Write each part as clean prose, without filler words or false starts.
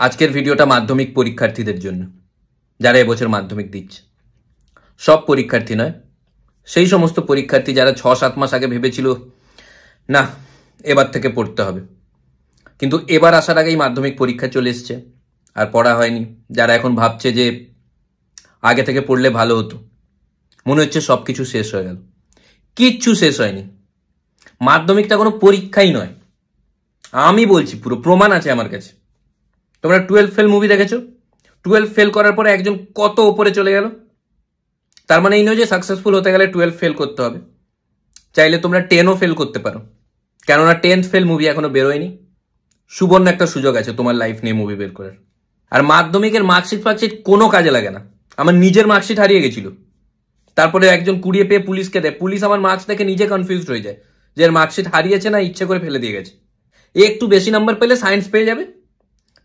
আজকের ভিডিওটা মাধ্যমিক পরীক্ষার্থীদের জন্য, যারা এবছর মাধ্যমিক দিচ্ছে। সব পরীক্ষার্থী নয়, সেই সমস্ত পরীক্ষার্থী যারা 6-7 মাস আগে ভেবেছিল না এবার থেকে পড়তে হবে, কিন্তু এবার আসার আগেই মাধ্যমিক পরীক্ষা চলে এসছে আর পড়া হয়নি। যারা এখন ভাবছে যে আগে থেকে পড়লে ভালো হতো, মনে হচ্ছে সব কিছু শেষ হয়ে গেল। কিচ্ছু শেষ হয়নি। মাধ্যমিকটা কোনো পরীক্ষাই নয়, আমি বলছি, পুরো প্রমাণ আছে আমার কাছে। তোমরা 12 ফেল মুভি দেখেছো? 12 ফেল করার পরে একজন কত উপরে চলে গেল। তার মানে এই নয় যে সাকসেসফুল হতে গেলে 12 ফেল করতে হবে। চাইলে তোমরা 10ও ফেল করতে পারো, কেননা 10th ফেল মুভি এখনো বেরোয়নি। সুবর্ণ একটা সুযোগ আছে তোমার লাইফ নিয়ে মুভি বের করার। আর মাধ্যমিকের মার্কশিট কোনো কাজে লাগে না। আমার নিজের মার্কশিট হারিয়ে গেছিল, তারপরে একজন কুড়িয়ে পেয়ে পুলিশকে দেয়। পুলিশ আমার মার্কস দেখে নিজে কনফিউজড হয়ে যায় যে এর মার্কশিট হারিয়েছে না ইচ্ছে করে ফেলে দিয়ে গেছে। একটু বেশি নাম্বার পেলে সায়েন্স পেয়ে যাবে,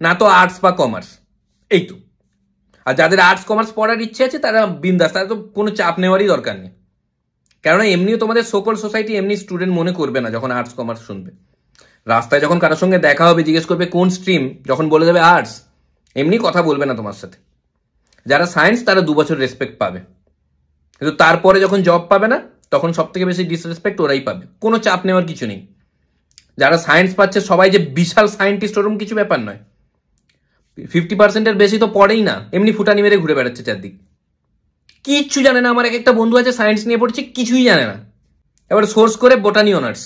না তো আর্টস বা কমার্স, এই তো। আর যাদের আর্টস কমার্স পড়ার ইচ্ছে আছে তারা বিন্দাস, তারা তো কোনো চাপ নেওয়ারই দরকার নেই। কেননা এমনিও তোমাদের সকল সোসাইটি এমনি স্টুডেন্ট মনে করবে না যখন আর্টস কমার্স শুনবে। রাস্তায় যখন কারোর সঙ্গে দেখা হবে, জিজ্ঞেস করবে কোন স্ট্রিম, যখন বলে দেবে আর্টস, এমনি কথা বলবে না তোমার সাথে। যারা সায়েন্স তারা 2 বছর রেসপেক্ট পাবে, কিন্তু তারপরে যখন জব পাবে না তখন সব থেকে বেশি ডিসরেসপেক্ট ওরাই পাবে। কোনো চাপ নেওয়ার কিছু নেই। যারা সায়েন্স পাচ্ছে সবাই যে বিশাল সায়েন্টিস্ট ওরকম কিছু ব্যাপার নয়। 50%-এর বেশি তো পড়েই না, এমনি ফুটানি মেরে ঘুরে বেড়াচ্ছে চারদিক, কিচ্ছু জানে না। আমার একটা বন্ধু আছে সায়েন্স নিয়ে পড়ছে, কিছুই জানে না। এবার সোর্স করে বোটানি অনার্স,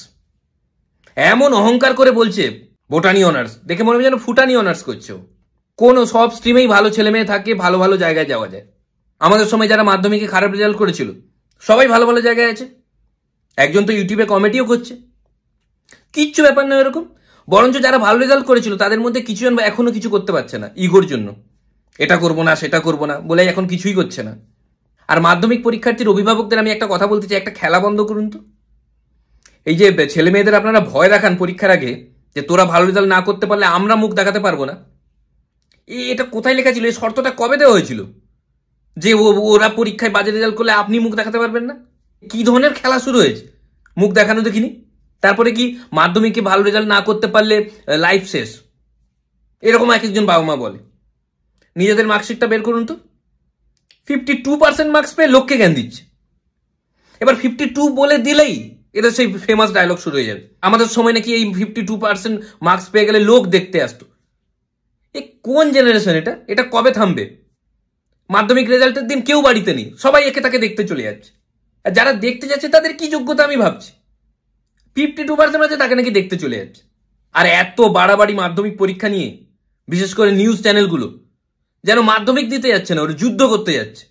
এমন অহংকার করে বলছে বোটানি অনার্স, দেখে মনে হয় যেন ফুটানি অনার্স করছে। কোনো সব স্ট্রিমেই ভালো ছেলে মেয়ে থাকে, ভালো ভালো জায়গায় যাওয়া যায়। আমাদের সময় যারা মাধ্যমিকে খারাপ রেজাল্ট করেছিল সবাই ভালো ভালো জায়গায় আছে। একজন তো ইউটিউবে কমেডিও করছে, কিচ্ছু ব্যাপার নয় এরকম। বরঞ্চ যারা ভালো রেজাল্ট করেছিল তাদের মধ্যে কিছু জন এখনো কিছু করতে পারছে না, ইগোর জন্য। এটা করবো না সেটা করবো না বলে এখন কিছুই করছে না। আর মাধ্যমিক পরীক্ষার্থীর অভিভাবকদের আমি একটা কথা বলতে চাই, একটা খেলা বন্ধ করুন তো। এই যে ছেলে মেয়েদের আপনারা ভয় দেখান পরীক্ষার আগে যে তোরা ভালো রেজাল্ট না করতে পারলে আমরা মুখ দেখাতে পারবো না, এটা কোথায় লেখা ছিল? এই শর্তটা কবে দেওয়া হয়েছিল যে ওরা পরীক্ষায় বাজে রেজাল্ট করলে আপনি মুখ দেখাতে পারবেন না? কি ধরনের খেলা শুরু হয়েছে? মুখ দেখানো দেখিনি। তারপরে কি মাধ্যমিকে ভালো রেজাল্ট না করতে পারলে লাইফ শেষ, এরকম এক একজন বাবা মা বলে। নিজেদের মার্কশিটটা বের করুন তো। 52% মার্কস পেয়ে লোককে জ্ঞান দিচ্ছে। এবার 52 বলে দিলেই এটা সেই ফেমাস ডায়লগ শুরু হয়ে যাবে, আমাদের সময় নাকি এই 52% মার্কস পেয়ে গেলে লোক দেখতে আসতো। এ কোন জেনারেশন এটা? এটা কবে থামবে? মাধ্যমিক রেজাল্টের দিন কেউ বাড়িতে নেই, সবাই একে তাকে দেখতে চলে যাচ্ছে। আর যারা দেখতে যাচ্ছে তাদের কি যোগ্যতা আমি ভাবছি। 52% আছে তাকে নাকি দেখতে চলে যাচ্ছে। আর এত বাড়াবাড়ি মাধ্যমিক পরীক্ষা নিয়ে, বিশেষ করে নিউজ চ্যানেলগুলো যেন মাধ্যমিক দিতে যাচ্ছে না, ওরা যুদ্ধ করতে যাচ্ছে।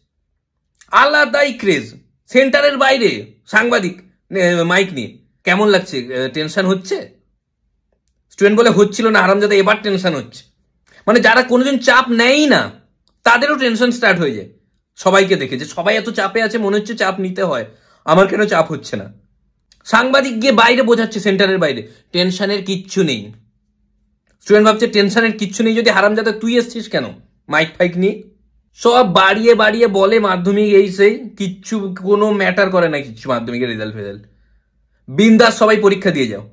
আলাদাই ক্রেজ। সেন্টারের বাইরে সাংবাদিক মাইক নিয়ে। কেমন লাগছে? টেনশন হচ্ছে? স্টুডেন্ট বলে হচ্ছিল না হারামজাদা, এবার টেনশন হচ্ছে। মানে যারা কোনোদিন চাপ নেয়ই না তাদেরও টেনশন স্টার্ট হয়ে যায় সবাইকে দেখে, যে সবাই এত চাপে আছে, মনে হচ্ছে চাপ নিতে হয়, আমার কেন চাপ হচ্ছে না। সাংবাদিক গিয়ে বাইরে বোঝাচ্ছে সেন্টারের বাইরে টেনশনের কিচ্ছু নেই। স্টুডেন্ট ভাবছে টেনশনের কিচ্ছু নেই, যদি হারামজাদা তুই এসছিস কেন মাইক ফাইক নিয়ে? সব বাড়িয়ে বাড়িয়ে বলে মাধ্যমিক এই সেই, কিচ্ছু কোনো ম্যাটার করে না কিচ্ছু। মাধ্যমিকের রেজাল্ট ফেজাল্ট বিন্দাস সবাই পরীক্ষা দিয়ে যাও।